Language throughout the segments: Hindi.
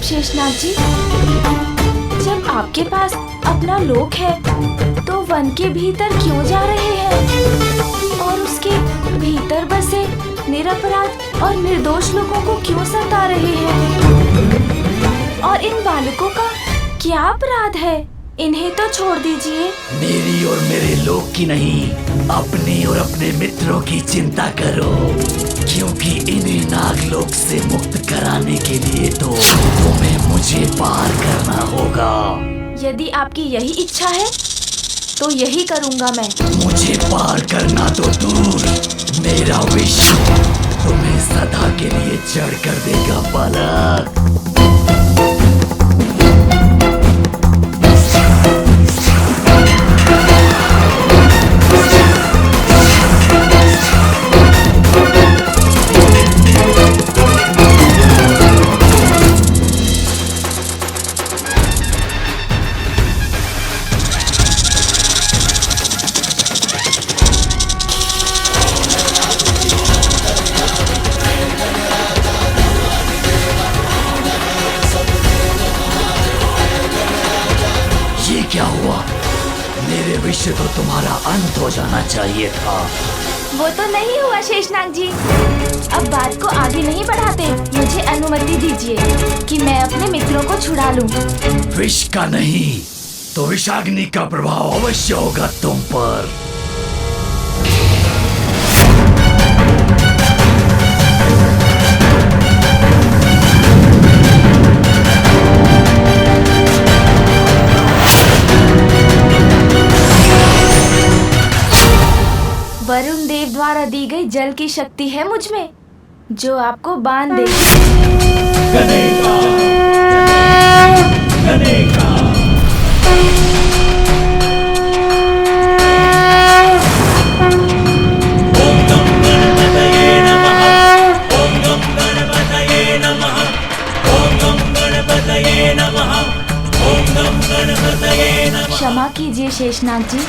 शेषनाग जी, जब आपके पास अपना लोक है तो वन के भीतर क्यों जा रहे हैं और उसके भीतर बसे निरपराध और निर्दोष लोगों को क्यों सता रहे हैं? और इन बालकों का क्या अपराध है? इन्हें तो छोड़ दीजिए। मेरी और मेरे लोक की नहीं, अपने और अपने मित्रों की चिंता करो, क्योंकि इन्हें नागलोक से मुक्त कराने के लिए तो तुम्हें मुझे पार करना होगा। यदि आपकी यही इच्छा है तो यही करूँगा मैं। मुझे पार करना तो दूर, मेरा विष तुम्हें सदा के लिए जड़ कर देगा बालक। क्या हुआ? मेरे विष तो तुम्हारा अंत हो जाना चाहिए था। वो तो नहीं हुआ शेषनाग जी। अब बात को आगे नहीं बढ़ाते, मुझे अनुमति दीजिए कि मैं अपने मित्रों को छुड़ा लूं। विष का नहीं तो विषाग्नि का प्रभाव अवश्य होगा तुम पर। वरुण देव द्वारा दी गई जल की शक्ति है मुझ में, जो आपको बांध दे। गणेका, गणेका। ओम गम गणपतये नमः, ओम गम गणपतये नमः, ओम गम गणपतये नमः, ओम गम गणपतये नमः। क्षमा कीजिए शेषनाग जी,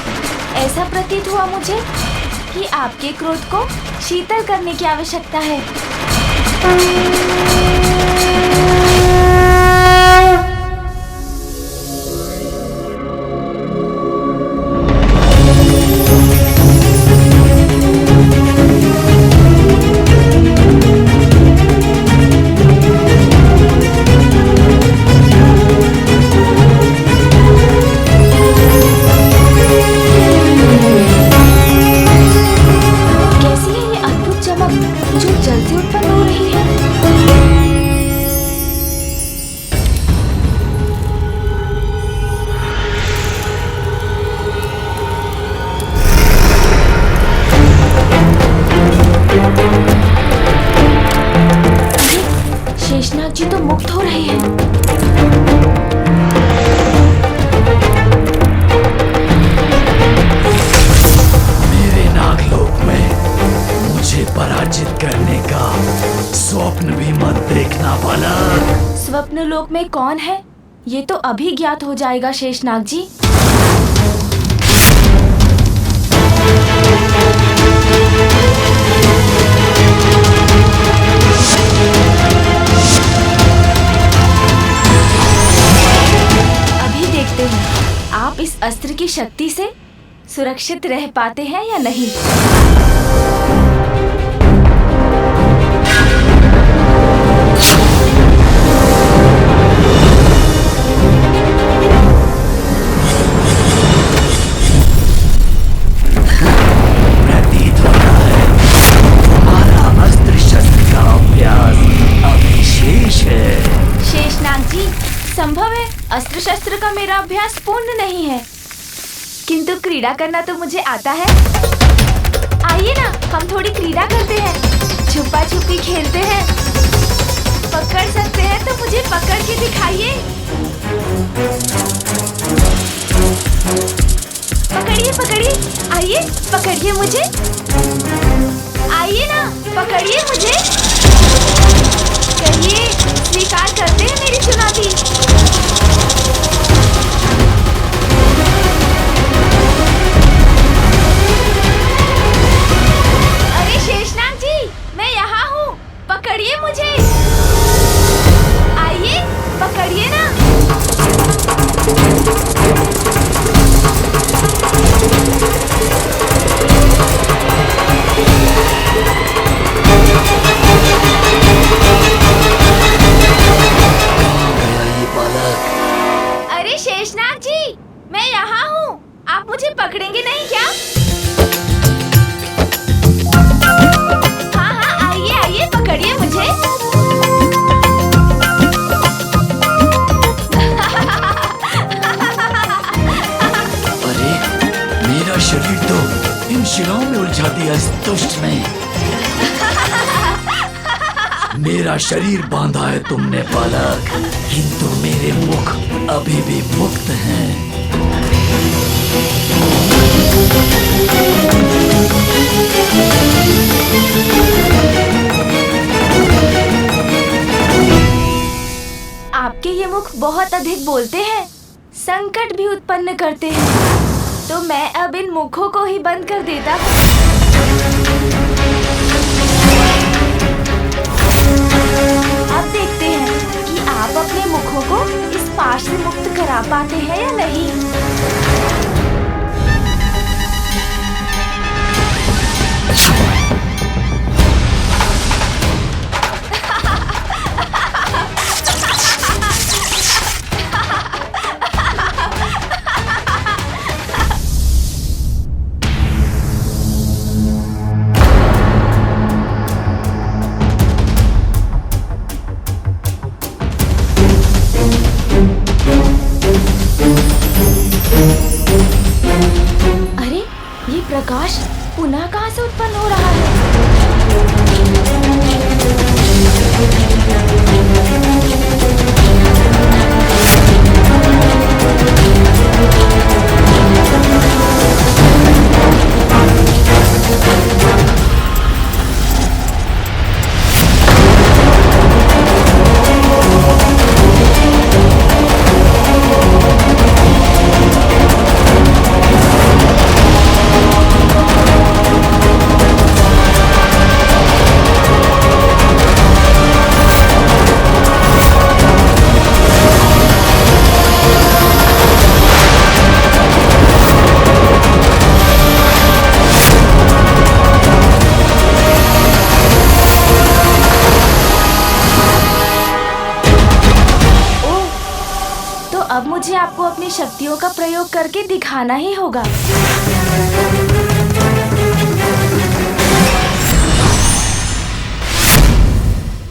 ऐसा प्रतीत हुआ मुझे कि आपके क्रोध को शीतल करने की आवश्यकता है। जो जल से उत्पन्न हो रही है। शेषनाग जी तो मुक्त हो रहे हैं। पराजित करने का स्वप्न भी मत देखना बालक। स्वप्न लोक में कौन है ये तो अभी ज्ञात हो जाएगा शेषनाग जी। अभी देखते हैं आप इस अस्त्र की शक्ति से सुरक्षित रह पाते हैं या नहीं। संभव है अस्त्र शस्त्र का मेरा अभ्यास पूर्ण नहीं है, किंतु क्रीड़ा करना तो मुझे आता है। आइए ना हम थोड़ी क्रीड़ा करते हैं, छुपा छुपी खेलते हैं। पकड़ सकते हैं तो मुझे पकड़ के दिखाइए। पकड़िए पकड़िए, आइए पकड़िए मुझे। आइए ना पकड़िए मुझे। कहिए स्वीकार करते हैं मेरी चुनौती। अरे शेषनाग जी, मैं यहाँ हूँ, पकड़िए मुझे। आइए दुष्ट नहीं। मेरा शरीर बांधा है तुमने बालक, किंतु मेरे मुख अभी भी मुक्त हैं। आपके ये मुख बहुत अधिक बोलते हैं, संकट भी उत्पन्न करते हैं, तो मैं अब इन मुखों को ही बंद कर देता हूँ। अब देखते हैं कि आप अपने मुखों को इस पाश से मुक्त करा पाते हैं या नहीं। प्रकाश पुनः कहाँ से उत्पन्न हो रहा है? अब मुझे आपको अपनी शक्तियों का प्रयोग करके दिखाना ही होगा।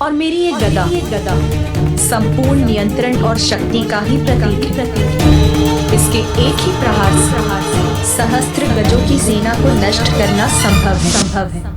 और मेरी ये गदा संपूर्ण नियंत्रण और शक्ति का ही प्रतीक है। इसके एक ही प्रहार से सहस्त्र गजों की सेना को नष्ट करना संभव है।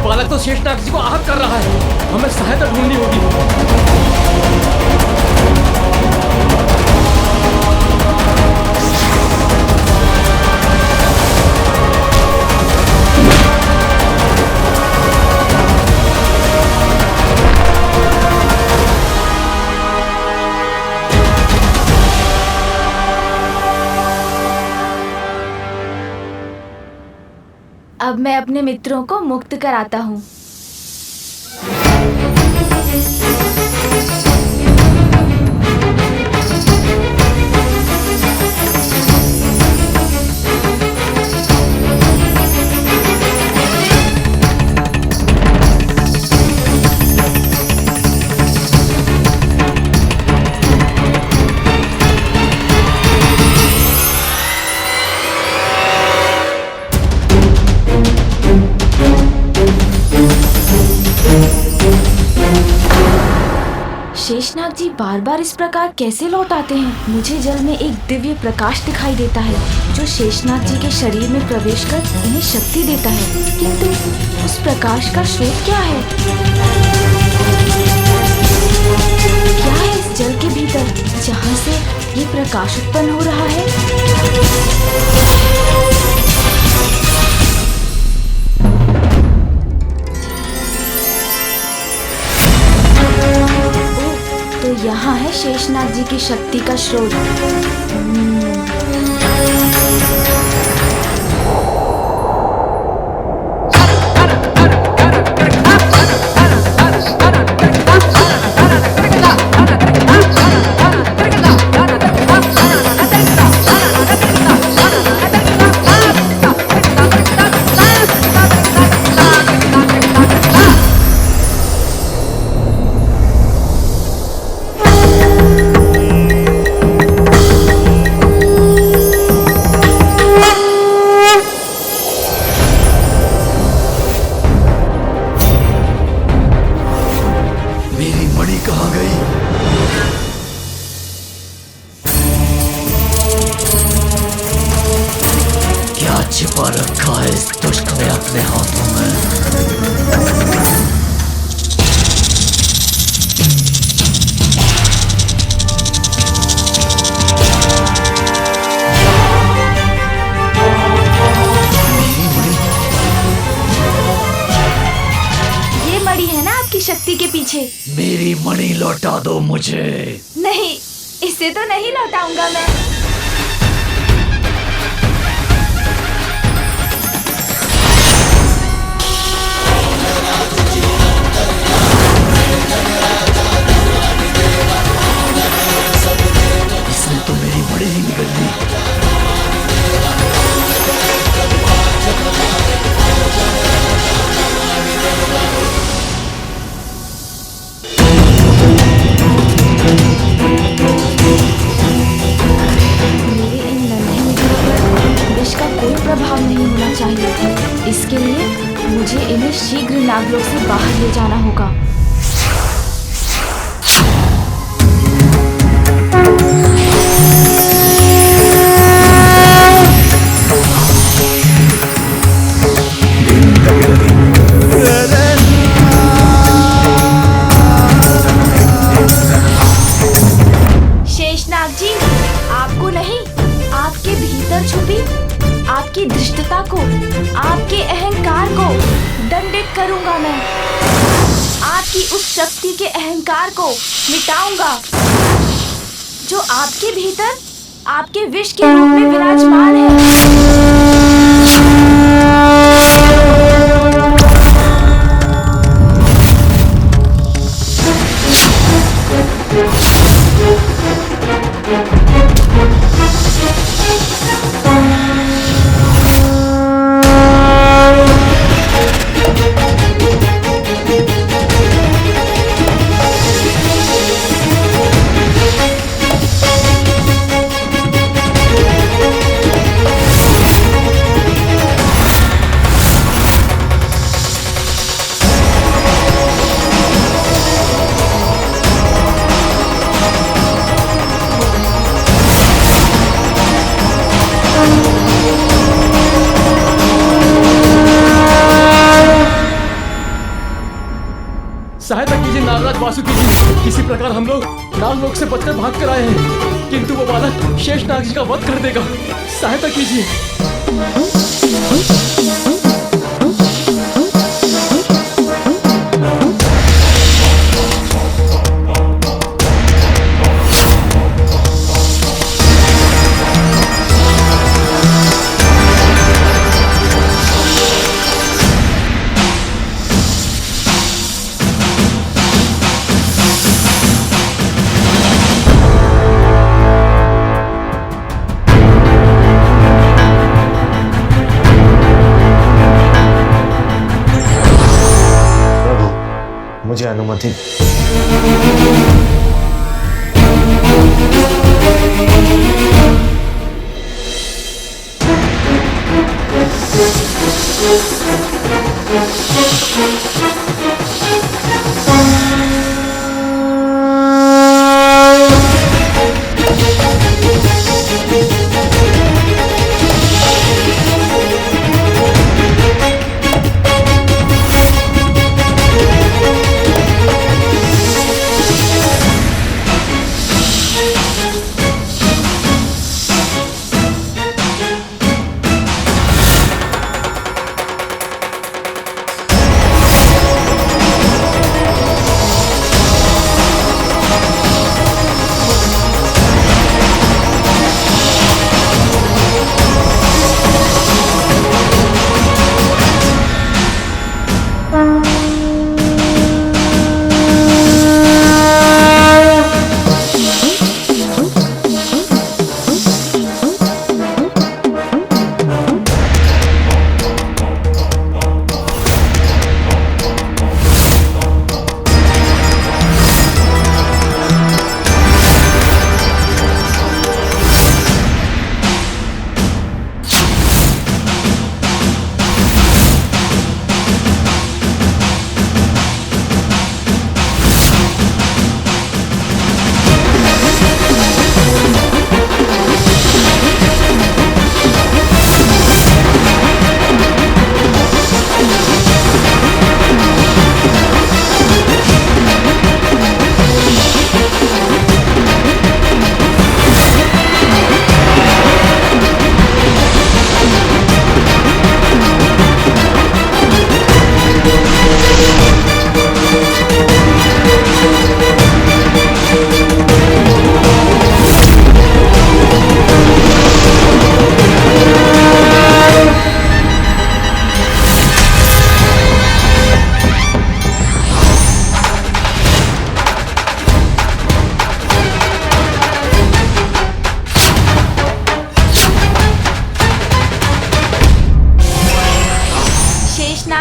बालक तो शेषनाग जी को आहत कर रहा है, हमें सहायता ढूंढनी होगी। अब मैं अपने मित्रों को मुक्त कराता हूँ। शेषनाग जी बार बार इस प्रकार कैसे लौट आते हैं? मुझे जल में एक दिव्य प्रकाश दिखाई देता है जो शेषनाग जी के शरीर में प्रवेश कर इन्हें शक्ति देता है, किंतु उस प्रकाश का स्रोत क्या है? क्या है इस जल के भीतर जहाँ से ये प्रकाश उत्पन्न हो रहा है? तो यहाँ है शेषनाग जी की शक्ति का स्रोत। छिपा रखा है इस दुष्ट ने अपने हाथों में। ये मणि है ना आपकी शक्ति के पीछे? मेरी मणि लौटा दो मुझे। नहीं, इसे तो नहीं लौटाऊंगा मैं। इसने तो मेरी मणि ही निगल ली। मेरे इन नन्हे मित्रों पर विष का कोई प्रभाव नहीं होना चाहिए। इसके लिए मुझे इन्हें शीघ्र नागलोक से बाहर ले जाना होगा। शेषनाग जी, आपको नहीं, आपके भीतर छुपी आपकी धृष्टता को, आपके अहंकार को दंडित करूंगा मैं। आपकी उस शक्ति के अहंकार को मिटाऊंगा जो आपके भीतर आपके विष के रूप में विराजमान है। सहायता कीजिए नागराज वासुकी जी। किसी प्रकार हम लोग नागलोक से बचकर भाग कर आए हैं, किंतु वो बालक शेषनाग जी का वध कर देगा। सहायता कीजिए। मुझे अनुमति।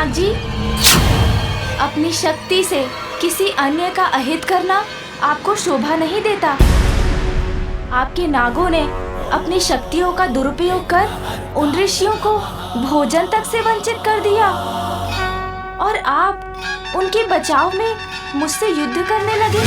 नाग जी, अपनी शक्ति से किसी अन्य का अहित करना आपको शोभा नहीं देता। आपके नागों ने अपनी शक्तियों का दुरुपयोग कर उन ऋषियों को भोजन तक से वंचित कर दिया और आप उनके बचाव में मुझसे युद्ध करने लगे।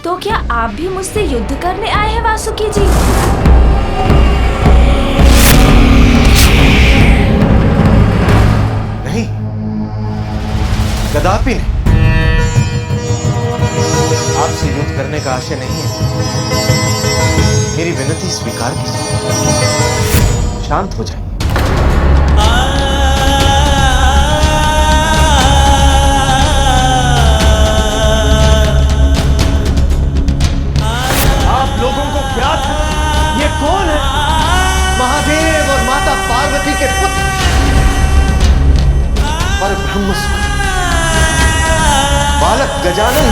तो क्या आप भी मुझसे युद्ध करने आए हैं वासुकी जी? नहीं, कदापि नहीं। आपसे युद्ध करने का आशय नहीं है। मेरी विनती स्वीकार कीजिए, शांत हो जाइए। लोगों को ज्ञात है ये कौन है? महादेव और माता पार्वती के पुत्र पर ब्रह्म बालक गजानन।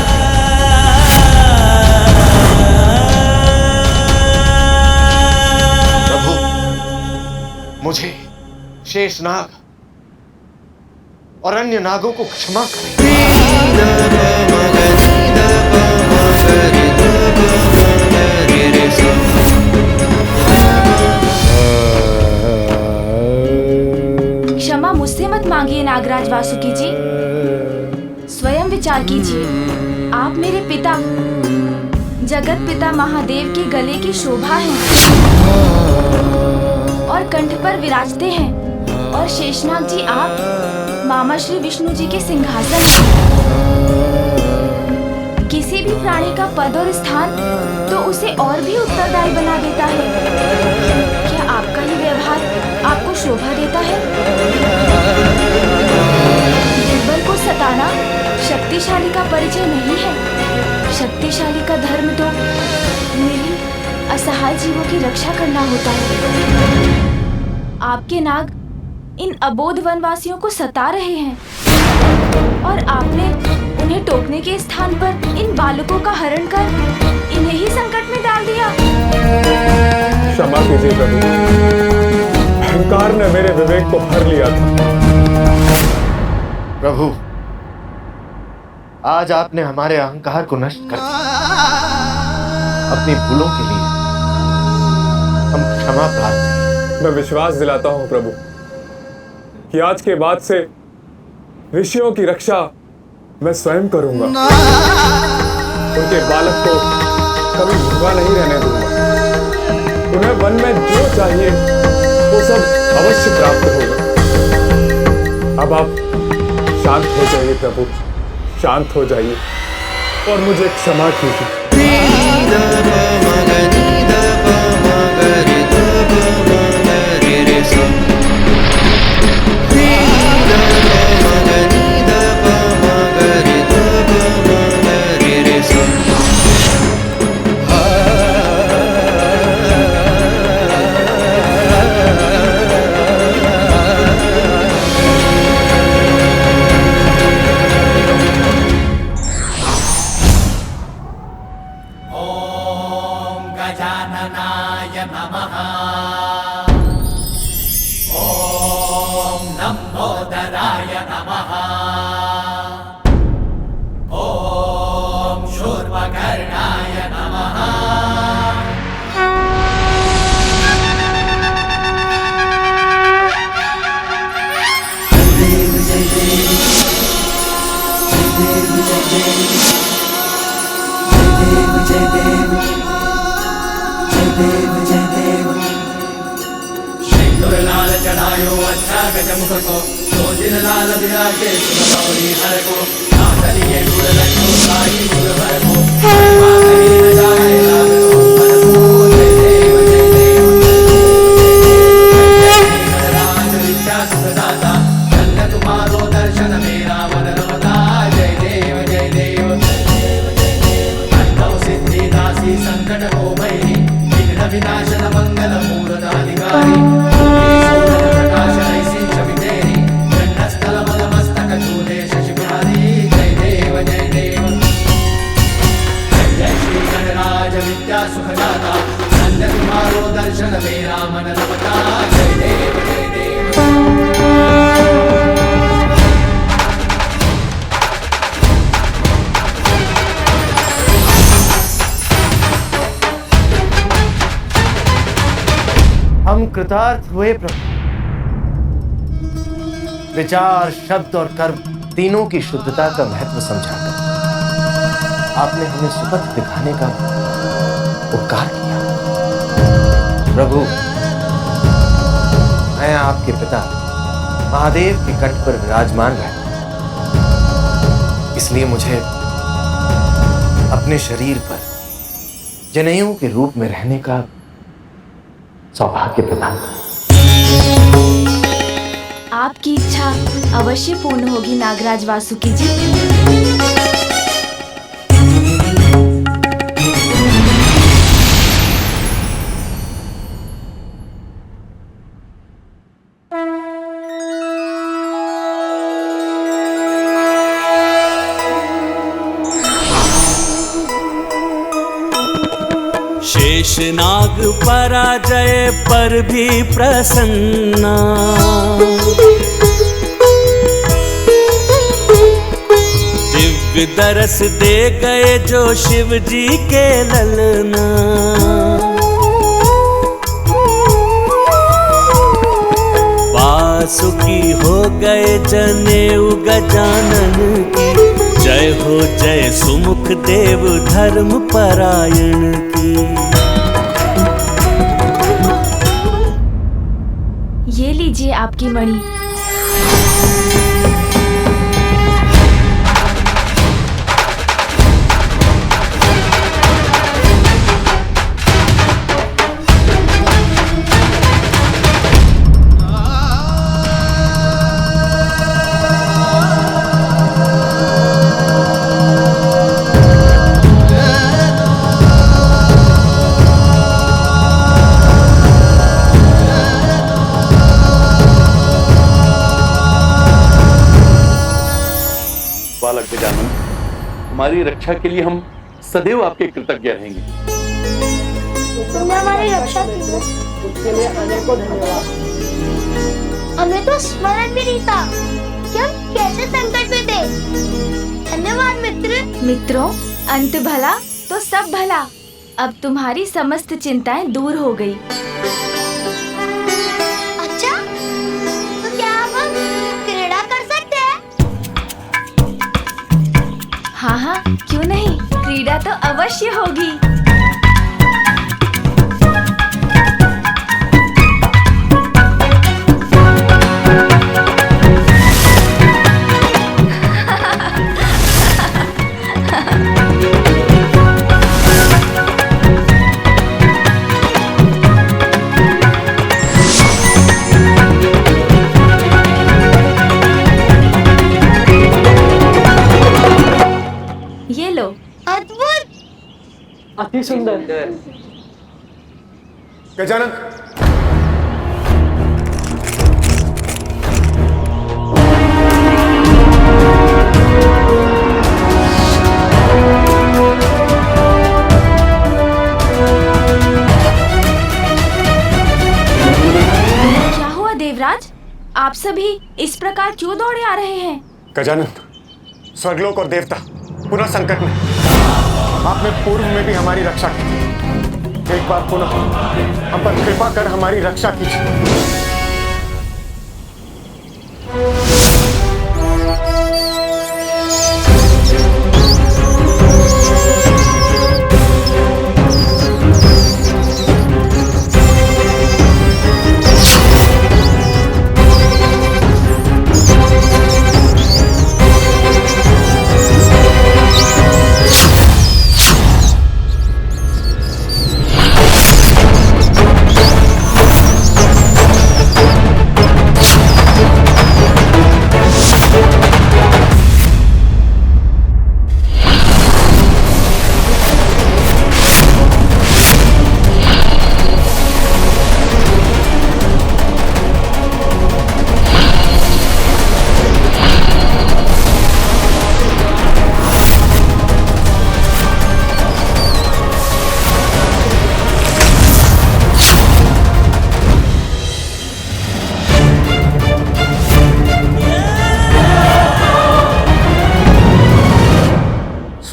प्रभु, मुझे शेषनाग और अन्य नागों को क्षमा करें। क्षमा मुझसे मत मांगिए नागराज वासुकी जी, स्वयं विचार कीजिए। आप मेरे पिता जगत पिता महादेव के गले की शोभा हैं और कंठ पर विराजते हैं, और शेषनाग जी आप मामा श्री विष्णु जी के सिंहासन हैं। किसी भी प्राणी का पद और स्थान तो उसे और भी उत्तरदायी बना देता है। क्या आपका ही व्यवहार आपको शोभा देता है? दुर्बल को सताना शक्तिशाली का परिचय नहीं है। शक्तिशाली का धर्म तो मेरी असहाय जीवों की रक्षा करना होता है। आपके नाग इन अबोध वनवासियों को सता रहे हैं और आपने उन्हें टोकने के स्थान पर इन बालकों का हरण कर इन्हें ही संकट में डाल दिया। क्षमा कीजिए प्रभु, अहंकार ने मेरे विवेक को हर लिया था। प्रभु, आज आपने हमारे अहंकार को नष्ट कर दिया। अपनी भूलों के लिए हम क्षमा प्रार्थी हैं। मैं विश्वास दिलाता हूं प्रभु कि आज के बाद से ऋषियों की रक्षा मैं स्वयं करूंगा। उनके बालक को कभी भूखा नहीं रहने दूंगा। उन्हें वन में जो चाहिए वो सब अवश्य प्राप्त होगा। अब आप शांत हो जाइए प्रभु, शांत हो जाइए और मुझे क्षमा कीजिए। गणायो अच्छा गजमुख को तो दिन लाल विराजे सुगौरी हर को नाथलिए गुण रखो साई गुरवर को मातरी न जाए लाग को मन को जय देव गणराज विद्या सुखदाता धन्य तुम्हारो दर्शन मेरा मन रमता जय देव अष्टौ सिद्धि दासी संकट को भैरी विघ्न विनाशन मंगल मूर्त अधिकारी प्रकाश ऐसी छवि तेरी गंडस्थल मल मस्तक चूले शशि बिहारी जय देव जय श्री गणराज विद्या सुखदाता धन्य तुम्हारो दर्शन मेरा मन रमता जय देव हम कृतार्थ हुए प्रभु। विचार, शब्द और कर्म तीनों की शुद्धता का महत्व समझाकर आपने हमें सुपथ दिखाने का उपकार किया। प्रभु, मैं आपके पिता महादेव के कंठ पर विराजमान रहता, इसलिए मुझे अपने शरीर पर जनेऊ के रूप में रहने का सौभाग्य प्रदान करें। आपकी इच्छा अवश्य पूर्ण होगी नागराज वासुकी जी। शेषनाग पराजय पर भी प्रसन्ना, दिव्य दरस दे गए जो शिव जी के ललना। वासुकी हो गए जनेऊ गजानन की, जय हो जय सुमुख देव धर्म परायण की। ये लीजिए आपकी मणि। बालक गजानन, हमारी रक्षा के लिए हम सदैव आपके कृतज्ञ रहेंगे। तुमने हमारी रक्षा की है, उसके लिए अनेकों धन्यवाद। हमें तो स्मरण भी नहीं था कि हम कैसे संकट में थे। धन्यवाद मित्र। मित्रों, अंत भला तो सब भला। अब तुम्हारी समस्त चिंताएं दूर हो गई। अच्छा, तो क्या हम क्रीड़ा कर सकते हैं? हाँ हाँ, क्यों नहीं, क्रीड़ा तो अवश्य होगी। ये लो। अद्भुत, अति सुंदर। गजानन, क्या हुआ देवराज? आप सभी इस प्रकार क्यों दौड़े आ रहे हैं? गजानन, स्वर्गलोक और देवता पुनः संकट में। आपने पूर्व में भी हमारी रक्षा की, एक बार पुनः हम पर कृपा कर हमारी रक्षा कीजिए।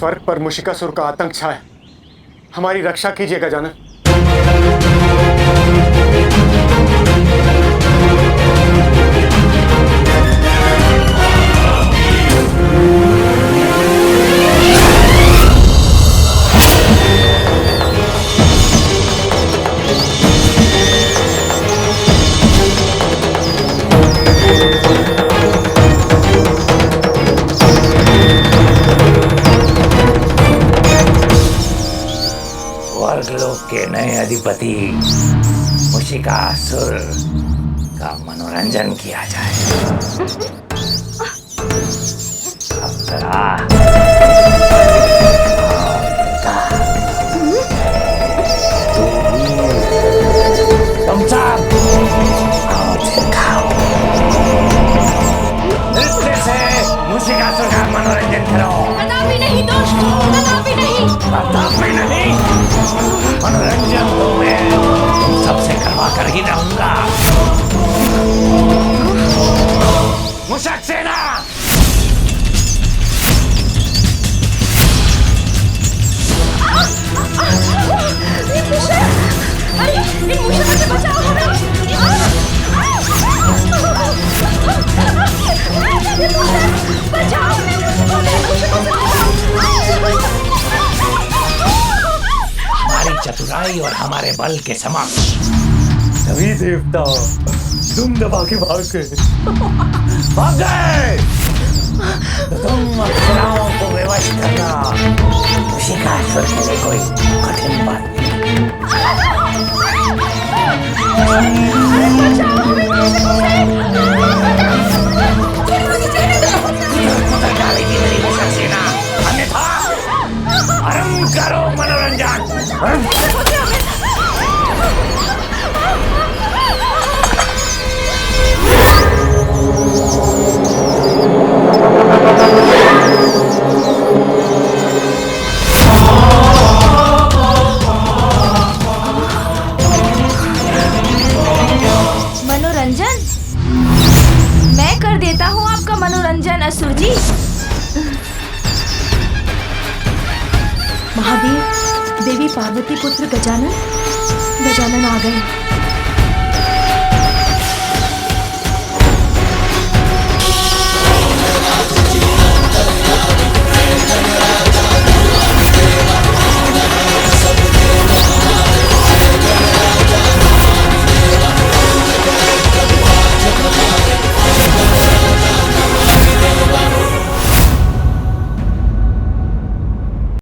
स्वर्ग पर मुशिकासुर का आतंक छाया। हमारी रक्षा कीजिए गजानन। स्वर्गलोक के नए अधिपति मुशिकासुर का मनोरंजन किया जाए। अप्सरा, तुम सब आओ खाओ। नृत्य से मुशिकासुर का मनोरंजन करो। कदापि नहीं दुष्ट, कदापि नहीं। कदापि नहीं। मनोरंजन तो मैं तुम सबसे करवा कर ही रहूंगा। मुशक सेना, अरे इन मुशकों से बचाओ हमें। बचाओ हमारी चतुराई और हमारे बल के समक्ष सभी देवता तुम दबा के भाग गए। भाग गए तो तुम अप्सराओं को विवश करना मुशिकासुर के लिए कोई कठिन बात डालेगी मेरी मुशक सेना, अन्यथा आरंभ करो मनोरंजन। मनोरंजन? मैं कर देता हूँ आपका मनोरंजन असुर जी। महादेव, देवी पार्वती पुत्र गजानन आ गए।